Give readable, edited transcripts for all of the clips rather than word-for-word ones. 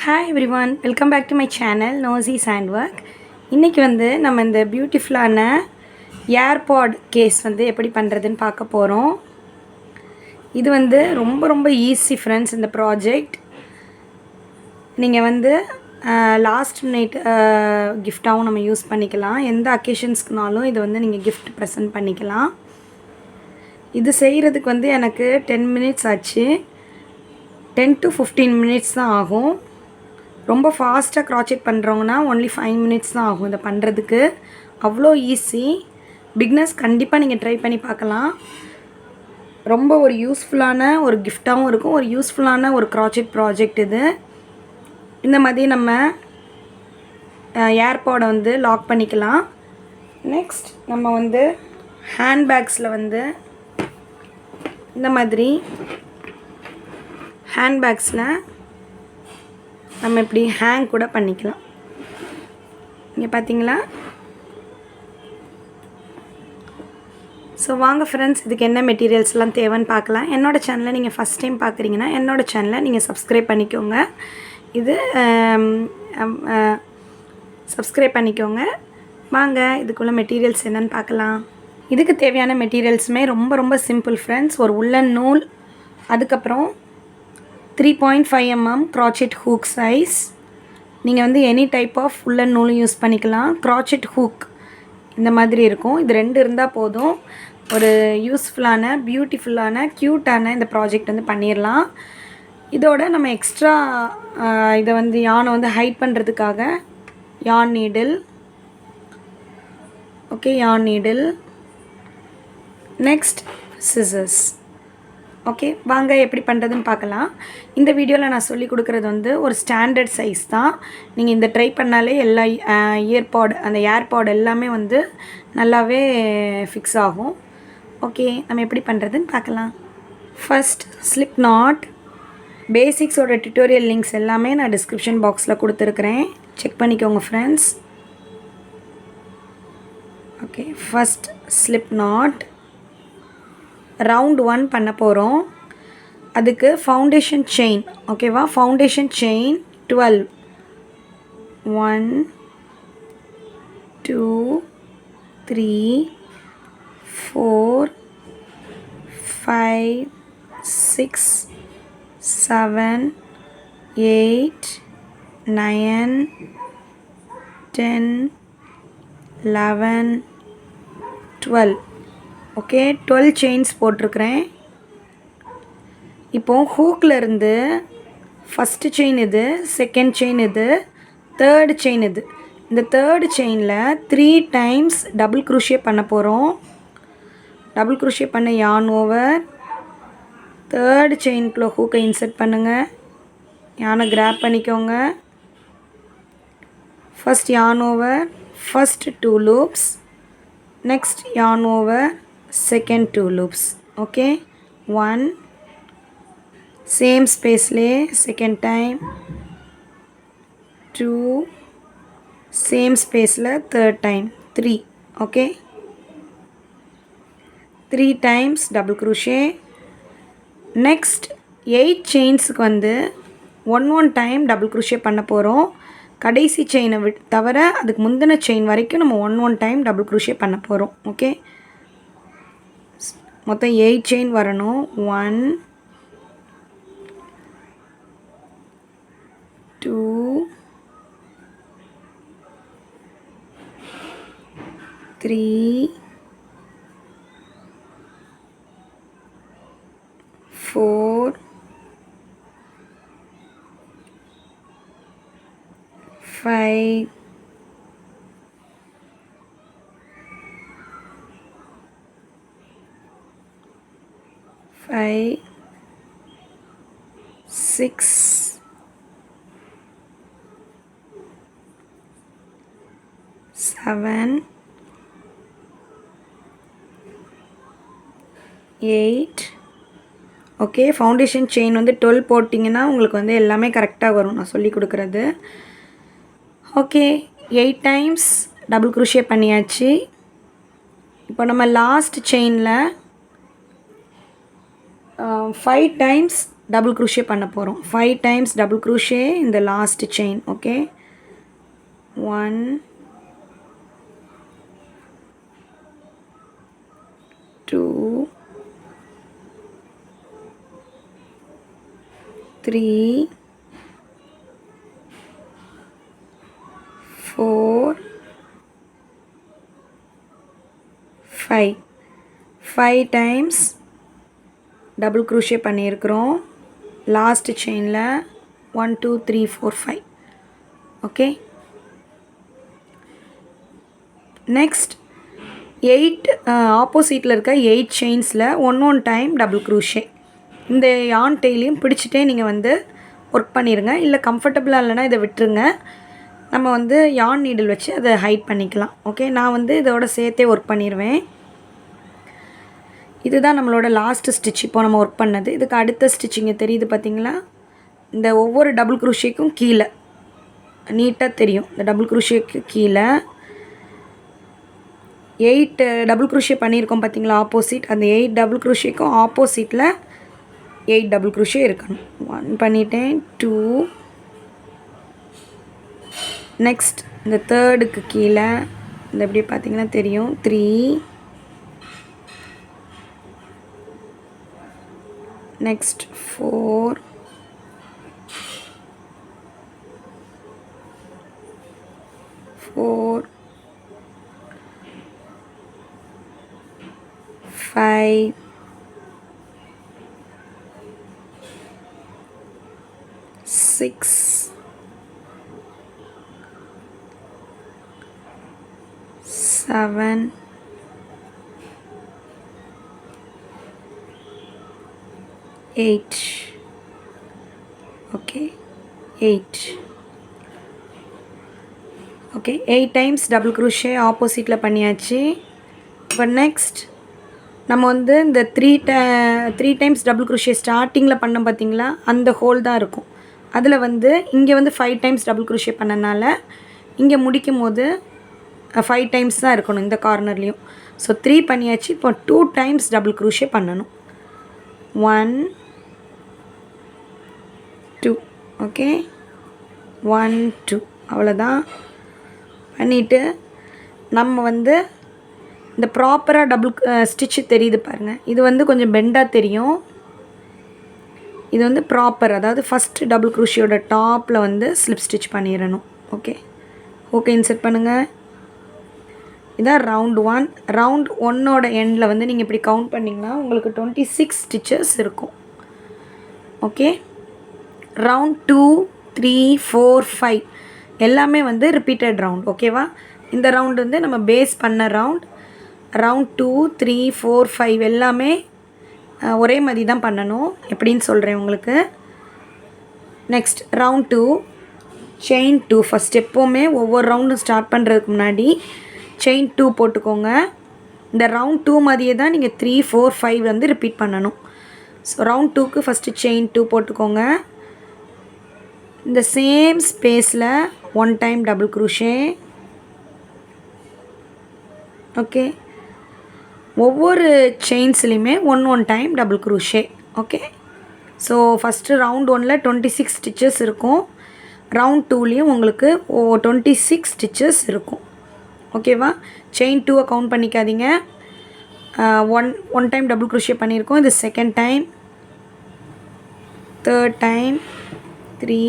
Hi everyone, welcome back to my channel நோசிஸ் handwork. இன்றைக்கி நம்ம இந்த பியூட்டிஃபுல்லான ஏர்பாட் கேஸ் எப்படி பண்ணுறதுன்னு பார்க்க போகிறோம். இது ரொம்ப ஈஸி ஃப்ரெண்ட்ஸ். இந்த ப்ராஜெக்ட் நீங்கள் லாஸ்ட் மினிட் கிஃப்டாகவும் நம்ம யூஸ் பண்ணிக்கலாம். எந்த அக்கேஷன்ஸ்க்குனாலும் இது நீங்கள் கிஃப்ட் ப்ரெசென்ட் பண்ணிக்கலாம். இது செய்கிறதுக்கு எனக்கு 10 மினிட்ஸ் ஆச்சு. 10 to 15 மினிட்ஸ் தான் ஆகும். ரொம்ப ஃபாஸ்ட்டாக க்ராச்செட் பண்ணுறவங்கன்னா ஒன்லி 5 மினிட்ஸ் தான் ஆகும் இதை பண்ணுறதுக்கு. அவ்வளோ ஈஸி. பிக்னஸ் கண்டிப்பாக நீங்கள் ட்ரை பண்ணி பார்க்கலாம். ரொம்ப ஒரு யூஸ்ஃபுல்லான ஒரு கிஃப்டாகவும் இருக்கும். ஒரு யூஸ்ஃபுல்லான ஒரு க்ராச்செட் ப்ராஜெக்ட் இது. இந்த மாதிரி நம்ம ஏர்பாடை லாக் பண்ணிக்கலாம். நெக்ஸ்ட் நம்ம ஹேண்ட்பேக்ஸில் இந்த மாதிரி ஹேண்ட்பேக்ஸில் நம்ம இப்படி ஹேங் கூட பண்ணிக்கலாம். இங்கே பார்த்தீங்களா? ஸோ வாங்க ஃப்ரெண்ட்ஸ், இதுக்கு என்ன மெட்டீரியல்ஸ்லாம் தேவைன்னு பார்க்கலாம். என்னோடய சேனலை நீங்கள் ஃபஸ்ட் டைம் பார்க்குறீங்கன்னா என்னோடய சேனலை நீங்கள் சப்ஸ்கிரைப் பண்ணிக்கோங்க. இது சப்ஸ்கிரைப் பண்ணிக்கோங்க. வாங்க இதுக்குள்ள மெட்டீரியல்ஸ் என்னென்னு பார்க்கலாம். இதுக்கு தேவையான மெட்டீரியல்ஸுமே ரொம்ப சிம்பிள் ஃப்ரெண்ட்ஸ். ஒரு உள்ளன் நூல், அதுக்கப்புறம் 3.5 mm க்ராச்செட் ஹூக் சைஸ். நீங்கள் எனி டைப் ஆஃப் உள்ளன் நூலும் யூஸ் பண்ணிக்கலாம். க்ராச்செட் ஹூக் இந்த மாதிரி இருக்கும். இது 2 இருந்தால் போதும். ஒரு யூஸ்ஃபுல்லான பியூட்டிஃபுல்லான க்யூட்டான இந்த ப்ராஜெக்ட் பண்ணிடலாம். இதோட நம்ம எக்ஸ்ட்ரா இதை யானை ஹைட் பண்ணுறதுக்காக யான் நீடில். ஓகே, யான் நீடில். Next scissors. ஓகே, வாங்க எப்படி பண்ணுறதுன்னு பார்க்கலாம். இந்த வீடியோவில் நான் சொல்லி கொடுக்குறது ஒரு ஸ்டாண்டர்ட் சைஸ் தான். நீங்கள் இந்த ட்ரை பண்ணாலே எல்லா அந்த ஏர்பாட் எல்லாமே நல்லாவே ஃபிக்ஸ் ஆகும். ஓகே, நம்ம எப்படி பண்ணுறதுன்னு பார்க்கலாம். ஃபஸ்ட் ஸ்லிப் நாட் பேசிக்ஸோட டியூட்டோரியல் லிங்க்ஸ் எல்லாமே நான் டிஸ்கிரிப்ஷன் பாக்ஸில் கொடுத்துருக்குறேன். செக் பண்ணிக்கோங்க friends. Okay, first slip knot round 1 பண்ண போகிறோம். அதுக்கு ஃபவுண்டேஷன் செயின். ஓகேவா? Foundation chain 12. 1 2 3 4 5 6 7 8 9 10 11 12. ஓகே, 12 செயின்ஸ் போட்டிருக்கிறேன். இப்போது ஹூக்கில் இருந்து ஃபஸ்ட்டு செயின் இது, செகண்ட் செயின் இது, தேர்டு செயின் இது. இந்த தேர்டு செயினில் 3 டைம்ஸ் டபுள் க்ரூஷே பண்ண போகிறோம். டபுள் க்ரூஷே பண்ண யான் ஓவர். தேர்டு செயின்குள்ளே ஹூக்கை இன்சர்ட் பண்ணுங்கள். யானை கிராப் பண்ணிக்கோங்க. ஃபஸ்ட் யான் ஓவர், ஃபஸ்ட் 2 லூப்ஸ். நெக்ஸ்ட் யான் over, second 2 loops. okay, 1 same space le second time, 2 same space la third time, 3. okay, 3 times double crochet. next 8 chains க்கு 1 time double crochet பண்ண போகிறோம். கடைசி செயினை தவிர அதுக்கு முந்தின செயின் வரைக்கும் நம்ம 1 time double crochet பண்ண போகிறோம். ஓகே, மொத்தம் 8 செயின் வரணும். 1 2 3 4 5 5 6 7 8. ஓகே, ஃபவுண்டேஷன் செயின் 12 போட்டிங்கன்னா உங்களுக்கு எல்லாமே கரெக்டாக வரும் நான் சொல்லி கொடுக்குறது. ஓகே, 8 டைம்ஸ் டபுள் க்ரூஷே பண்ணியாச்சு. இப்போ நம்ம லாஸ்ட் செயினில் 5 times டபுள் க்ரூஷே பண்ண போகிறோம். 5 டைம்ஸ் டபுள் க்ரூஷே இந்த last chain. Okay, 1 2 3 4 5 times double crochet பண்ணியிருக்கிறோம் லாஸ்ட் செயினில். 1 2 3 4 5. ஓகே, நெக்ஸ்ட் 8 ஆப்போசிட்டில் இருக்க 8 செயின்ஸில் 1 டைம் டபுள் க்ரூஷே. இந்த யான் டெய்லையும் பிடிச்சிட்டே நீங்கள் வந்து ஒர்க் பண்ணிடுங்க. இல்லை கம்ஃபர்டபுளாக இல்லைனா இதை விட்டுருங்க. நம்ம வந்து யான் நீடில் வச்சு அதை ஹைட் பண்ணிக்கலாம். ஓகே, நான் வந்து இதோட சேர்த்தே ஒர்க் பண்ணிடுவேன். இதுதான் நம்மளோட லாஸ்ட் ஸ்டிச். இப்போ நம்ம ஒர்க் பண்ணது. இதுக்கு அடுத்த ஸ்டிச்சிங்க தெரியுது பார்த்தீங்களா? இந்த ஒவ்வொரு டபுள் க்ரூஷேக்கும் கீழே நீட்டாக தெரியும். இந்த டபுள் க்ரூஷேக்கு கீழே 8 டபுள் க்ரூஷே பண்ணியிருக்கோம் பார்த்தீங்களா ஆப்போசிட். அந்த 8 டபுள் க்ரூஷேக்கும் ஆப்போசிட்டில் 8 டபுள் க்ரூஷே இருக்கணும். 1 பண்ணிட்டேன். 2. நெக்ஸ்ட் இந்த தேர்டுக்கு கீழே இந்த எப்படி பார்த்தீங்கன்னா தெரியும். 3. Next 4. 5 6 7 8. Okay, 8. Okay, 8 times double crochet ஆப்போசிட்டில் பண்ணியாச்சு. இப்போ நெக்ஸ்ட் நம்ம வந்து இந்த 3 டைம்ஸ் டபுள் க்ரூஷே ஸ்டார்டிங்கில் பண்ணோம் பார்த்தீங்களா, அந்த ஹோல் தான் இருக்கும். அதில் வந்து இங்கே வந்து 5 டைம்ஸ் டபுள் க்ரூஷே பண்ணனால இங்கே முடிக்கும் போது 5 டைம்ஸ் தான் இருக்கணும் இந்த கார்னர்லேயும். ஸோ 3 பண்ணியாச்சு. இப்போ 2 டைம்ஸ் டபுள் க்ரூஷே பண்ணணும். 1 2. ஓகே, 1 2 அவ்வளோதான் பண்ணிவிட்டு நம்ம வந்து இந்த ப்ராப்பராக டபுள் ஸ்டிச்சு தெரியுது பாருங்கள். இது வந்து கொஞ்சம் பெண்டாக தெரியும். இது வந்து ப்ராப்பர், அதாவது ஃபஸ்ட்டு டபுள் க்ரூஷியோட டாப்பில் வந்து ஸ்லிப் ஸ்டிச் பண்ணிடணும். ஓகே, ஓகே இன்சர்ட் பண்ணுங்கள். இதான் ரவுண்ட் 1. ரவுண்ட் 1ஓட எண்டில் வந்து நீங்கள் இப்படி கவுண்ட் பண்ணிங்கன்னா உங்களுக்கு 26 ஸ்டிச்சஸ் இருக்கும். ஓகே, ரவுண்ட் 2 3 4 5 எல்லாமே வந்து ரிப்பீட்டட் ரவுண்ட். ஓகேவா? இந்த ரவுண்ட் வந்து நம்ம பேஸ் பண்ண ரவுண்ட். ரவுண்ட் 2 3 4 5 எல்லாமே ஒரே மாதிரி தான் பண்ணணும். எப்படின்னு சொல்கிறேன் உங்களுக்கு. Next round 2 chain 2. ஃபஸ்ட் எப்போவுமே ஒவ்வொரு ரவுண்டும் ஸ்டார்ட் பண்ணுறதுக்கு முன்னாடி செயின் 2 போட்டுக்கோங்க. இந்த ரவுண்ட் 2 மாதிரியே தான் நீங்கள் 3 4 5 வந்து ரிப்பீட் பண்ணணும். ஸோ ரவுண்ட் 2க்கு ஃபஸ்ட்டு செயின் 2 போட்டுக்கோங்க. இந்த சேம் ஸ்பேஸில் 1 டைம் டபுள் க்ரூஷே. ஓகே, ஒவ்வொரு செயின்ஸ்லையுமே 1 time double crochet. Okay, so first round 1ல் 26 ஸ்டிச்சஸ் இருக்கும். ரவுண்ட் 2லேயும் உங்களுக்கு 26 ஸ்டிச்சஸ் இருக்கும். ஓகேவா? செயின் 2 கவுண்ட் பண்ணிக்காதீங்க. 1 டைம் டபுள் க்ரூஷே பண்ணியிருக்கோம். இது second time, third time, 3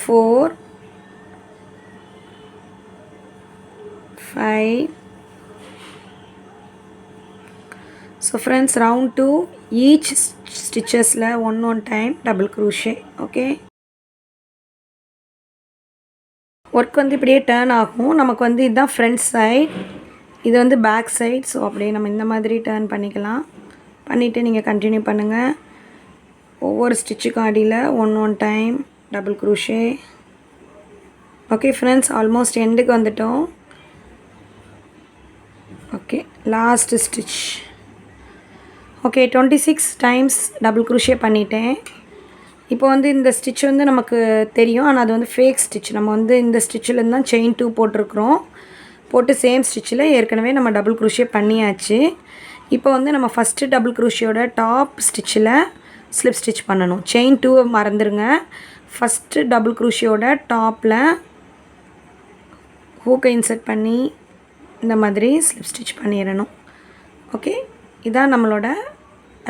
4 5. So friends, round 2 each ஸ்டிச்சஸில் 1 time double crochet. Okay, work வந்து இப்படியே டேர்ன் ஆகும். நமக்கு வந்து இதுதான் ஃப்ரண்ட் சைட், இது வந்து பேக் சைட். ஸோ அப்படியே நம்ம இந்த மாதிரி டேர்ன் பண்ணிக்கலாம். பண்ணிவிட்டு நீங்கள் கண்டினியூ பண்ணுங்கள். ஒவ்வொரு ஸ்டிச்சுக்கும் அடியில் 1 time double crochet. Okay friends, almost எண்டுக்கு வந்துட்டோம். Okay, last stitch. Okay, 26 times double crochet பண்ணிட்டேன். இப்போ வந்து இந்த ஸ்டிச் வந்து நமக்கு தெரியும், ஆனால் அது வந்து ஃபேக் ஸ்டிச். நம்ம வந்து இந்த ஸ்டிச்சில் தான் செயின் 2 போட்டிருக்கிறோம். போட்டு சேம் ஸ்டிச்சில் ஏற்கனவே நம்ம டபுள் க்ரூஷே பண்ணியாச்சு. இப்போ வந்து நம்ம ஃபஸ்ட்டு டபுள் க்ரூஷியோட டாப் ஸ்டிச்சில் ஸ்லிப் ஸ்டிச் பண்ணணும். செயின் 2 மறந்துடுங்க. ஃபஸ்ட்டு டபுள் க்ரூஷியோட டாப்பில் ஹூக்கை இன்சர்ட் பண்ணி இந்த மாதிரி ஸ்லிப் ஸ்டிச் பண்ணிடணும். ஓகே, இதான் நம்மளோட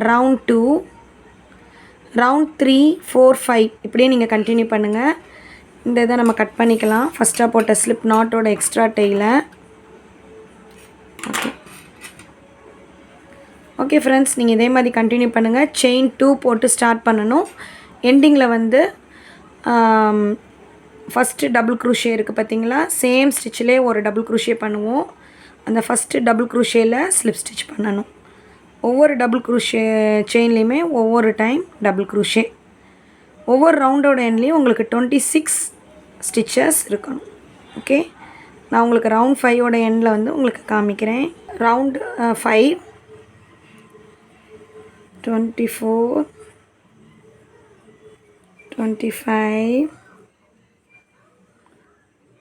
ரவுண்ட் 2. ரவுண்ட் 3, 4, 5 இப்படியே நீங்கள் கண்டினியூ பண்ணுங்கள். இந்த இதை நம்ம கட் பண்ணிக்கலாம். ஃபஸ்ட்டாக போட்ட ஸ்லிப் நாட்டோட எக்ஸ்ட்ரா டெயிலை. ஓகே ஓகே ஃப்ரெண்ட்ஸ், நீங்கள் இதே மாதிரி கண்டினியூ பண்ணுங்கள். செயின் 2 போட்டு ஸ்டார்ட் பண்ணணும். எண்டிங்கில் வந்து ஃபஸ்ட்டு டபுள் க்ரூஷே இருக்குது பார்த்தீங்களா, சேம் ஸ்டிச்சிலே ஒரு டபுள் க்ரூஷே பண்ணுவோம். அந்த ஃபஸ்ட்டு டபுள் க்ரூஷேயில் ஸ்லிப் ஸ்டிச் பண்ணணும். ஒவ்வொரு டபுள் க்ரூஷே செயின்லேயுமே ஒவ்வொரு டைம் டபுள் க்ரூஷே. ஒவ்வொரு ரவுண்டோட எண்ட்லேயும் உங்களுக்கு 26 ஸ்டிச்சஸ் இருக்கணும். ஓகே, நான் உங்களுக்கு ரவுண்ட் 5ஓட எண்டில் வந்து உங்களுக்கு காமிக்கிறேன். ரவுண்டு 5, 24, 25,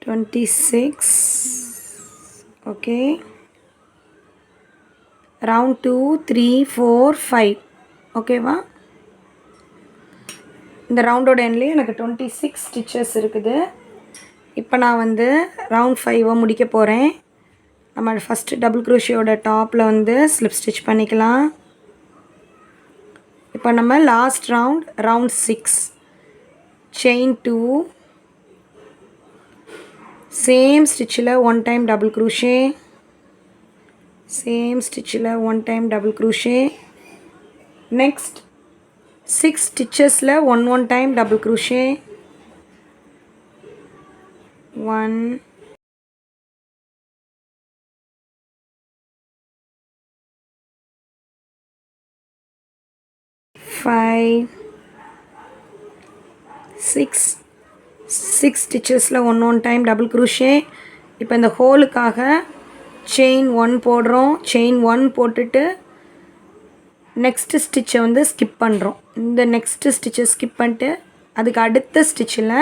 26. Okay, round 2, 3, 4, 5. ஓகேவா, இந்த ரவுண்டோட எண்ட்லேயே எனக்கு 26 ஸ்டிச்சஸ் இருக்குது. இப்போ நான் வந்து ரவுண்ட் 5 முடிக்க போகிறேன். நம்ம ஃபஸ்ட்டு டபுள் க்ரூஷியோட டாப்பில் வந்து ஸ்லிப் ஸ்டிச் பண்ணிக்கலாம். இப்போ நம்ம லாஸ்ட் ரவுண்ட் 6, செயின் 2, சேம் ஸ்டிச்சில் 1 டைம் டபுள் க்ரூஷே, சேம் ஸ்டிச்சில் 1 டைம் டபுள் க்ரூஷே. நெக்ஸ்ட் 6 ஸ்டிச்சஸில் 1 டைம் டபுள் க்ரூஷே, 1, 5, 6 ஸ்டிச்சஸில் 1 டைம் டபுள் க்ரூஷே. இப்போ இந்த ஹோலுக்காக செயின் 1 போடுறோம். செயின் 1 போட்டுட்டு நெக்ஸ்ட்டு ஸ்டிச்சை வந்து ஸ்கிப் பண்ணுறோம். இந்த நெக்ஸ்ட்டு ஸ்டிச்சை ஸ்கிப் பண்ணிட்டு அதுக்கு அடுத்த ஸ்டிச்சில்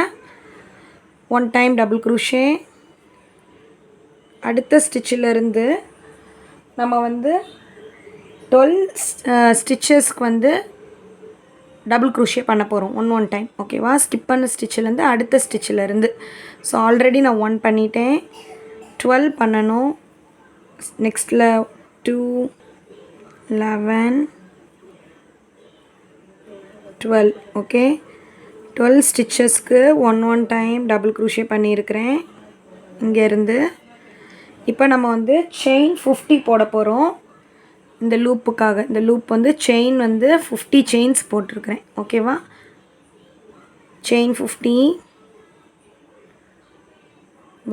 1 டைம் டபுள் க்ரூஷே. அடுத்த ஸ்டிச்சிலேருந்து நம்ம வந்து 12 ஸ்டிச்சஸ்க்கு வந்து டபுள் க்ரூஷே பண்ண போகிறோம் 1 டைம். ஓகேவா, ஸ்கிப் பண்ண ஸ்டிச்சிலேருந்து அடுத்த ஸ்டிச்சிலேருந்து. ஸோ ஆல்ரெடி நான் 1 பண்ணிட்டேன், 12 பண்ணணும். நெக்ஸ்ட்டில் 2, 11, 12. ஓகே, 12 ஸ்டிச்சஸ்க்கு 1 டைம் டபுள் க்ரூஷே பண்ணியிருக்கிறேன் இங்கேருந்து. இப்போ நம்ம வந்து செயின் 50 போட போகிறோம். இந்த லூப்புக்காக, இந்த லூப் வந்து செயின் வந்து 50 செயின்ஸ் போட்டிருக்கிறேன். ஓகேவா, செயின் 50,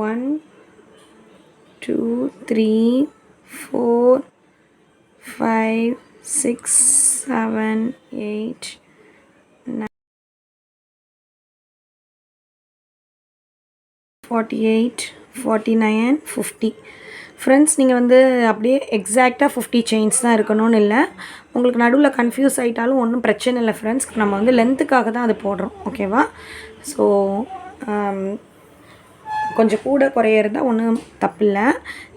1, 2, 3, 4, 5, 6, 7, 8, 9, 48, 49, 50. ஃப்ரெண்ட்ஸ், நீங்கள் வந்து அப்படியே எக்ஸாக்டாக 50 செயின்ஸ் தான் இருக்கணும்னு இல்லை. உங்களுக்கு நடுவில் கன்ஃபியூஸ் ஆகிட்டாலும் ஒன்றும் பிரச்சனை இல்லை ஃப்ரெண்ட்ஸ். நம்ம வந்து லென்த்துக்காக தான் அது போடுறோம். ஓகேவா, ஸோ கொஞ்சம் கூட குறையிறதா ஒன்றும் தப்பில்லை.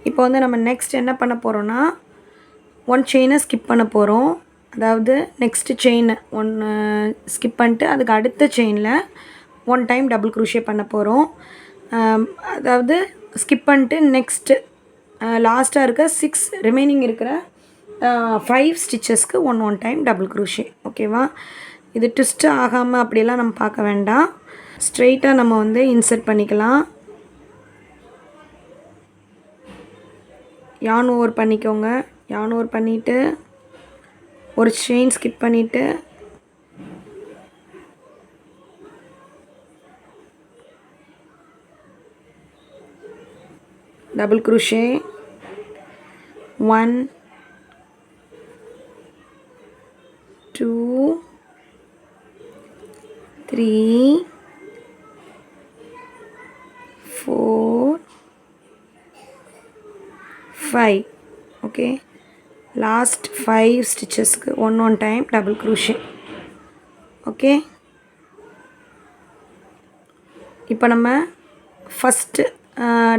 இப்போ வந்து நம்ம நெக்ஸ்ட் என்ன பண்ண போகிறோன்னா 1 செயினை ஸ்கிப் பண்ண போகிறோம். அதாவது நெக்ஸ்ட்டு செயின் 1 ஸ்கிப் பண்ணிட்டு அதுக்கு அடுத்த செயினில் 1 டைம் டபுள் க்ரூஷே பண்ண போகிறோம். அதாவது ஸ்கிப் பண்ணிட்டு நெக்ஸ்ட்டு லாஸ்ட்டாக இருக்க 6 ரிமைனிங் இருக்கிற 5 ஸ்டிச்சஸ்க்கு 1 டைம் டபுள் க்ரூஷே. ஓகேவா, இது ட்விஸ்ட்டு ஆகாமல் அப்படியெல்லாம் நம்ம பார்க்க வேண்டாம். ஸ்ட்ரெயிட்டாக நம்ம வந்து இன்சர்ட் பண்ணிக்கலாம். யான் ஓவர் பண்ணிக்கோங்க. யான் ஓவர் பண்ணிவிட்டு ஒரு செயின் ஸ்கிப் பண்ணிவிட்டு double crochet, 1, 2, 3, 4, 5. Okay, last 5 ஸ்டிச்சஸ்க்கு 1 time double crochet. Okay, இப்போ நம்ம ஃபஸ்ட்டு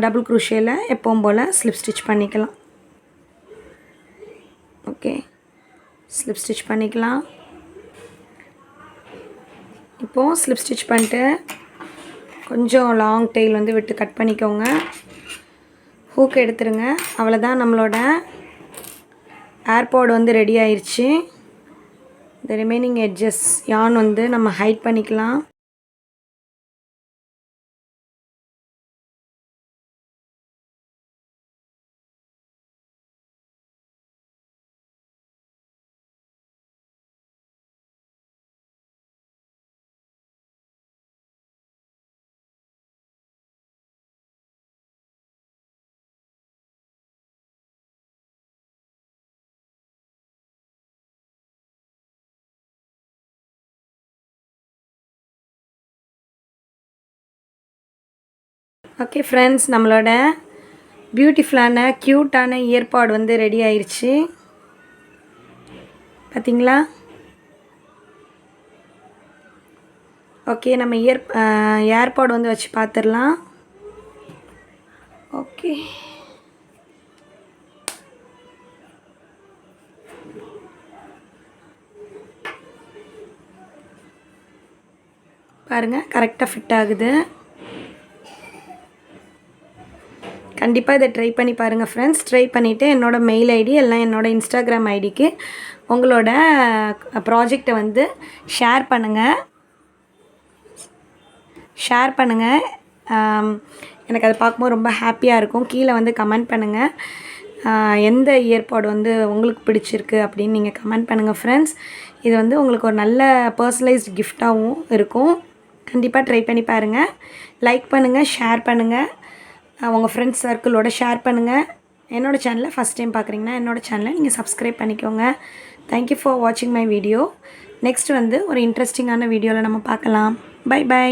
டபுள் க்ரூஷேயில் எப்பவும் போல் ஸ்லிப் ஸ்டிச் பண்ணிக்கலாம். ஓகே, ஸ்லிப் ஸ்டிச் பண்ணிக்கலாம். இப்போது ஸ்லிப் ஸ்டிச் பண்ணிட்டு கொஞ்சம் லாங் டெயில் வந்து விட்டு கட் பண்ணிக்கோங்க. ஹூக் எடுத்துருங்க. அவ்வளோதான், நம்மளோட ஏர்பாட் வந்து ரெடி ஆயிடுச்சு. இந்த ரிமைனிங் எட்ஜஸ் யான் வந்து நம்ம ஹைட் பண்ணிக்கலாம். ஓகே ஃப்ரெண்ட்ஸ், நம்மளோட பியூட்டிஃபுல்லான க்யூட்டான இயர்பாட் வந்து ரெடி ஆயிடுச்சு. பார்த்தீங்களா? ஓகே, நம்ம ஏர்பாட் வந்து வச்சு பார்த்துடலாம். ஓகே, பாருங்கள், கரெக்டாக ஃபிட் ஆகுது. கண்டிப்பாக இதை ட்ரை பண்ணி பாருங்கள் ஃப்ரெண்ட்ஸ். ட்ரை பண்ணிவிட்டு என்னோடய மெயில் ஐடி எல்லாம் என்னோடய இன்ஸ்டாகிராம் ஐடிக்கு உங்களோட ப்ராஜெக்டை வந்து ஷேர் பண்ணுங்கள். எனக்கு அதை பார்க்கும்போது ரொம்ப ஹாப்பியாக இருக்கும். கீழே வந்து கமெண்ட் பண்ணுங்கள், எந்த இயர்பாட் வந்து உங்களுக்கு பிடிச்சிருக்கு அப்படின்னு நீங்கள் கமெண்ட் பண்ணுங்கள் ஃப்ரெண்ட்ஸ். இது வந்து உங்களுக்கு ஒரு நல்ல பர்சனலைஸ்ட் கிஃப்டாகவும் இருக்கும். கண்டிப்பாக ட்ரை பண்ணி பாருங்கள். லைக் பண்ணுங்கள், ஷேர் பண்ணுங்கள், உங்கள் ஃப்ரெண்ட்ஸ் சர்க்கிளோட ஷேர் பண்ணுங்கள். என்னோடய சேனலை ஃபஸ்ட் டைம் பார்க்குறீங்கன்னா என்னோடய சேனலை நீங்கள் சப்ஸ்கிரைப் பண்ணிக்கோங்க. தேங்க்யூ ஃபார் வாட்சிங் மை வீடியோ. நெக்ஸ்ட் வந்து ஒரு இன்ட்ரெஸ்டிங்கான வீடியோவில் நம்ம பார்க்கலாம். Bye by.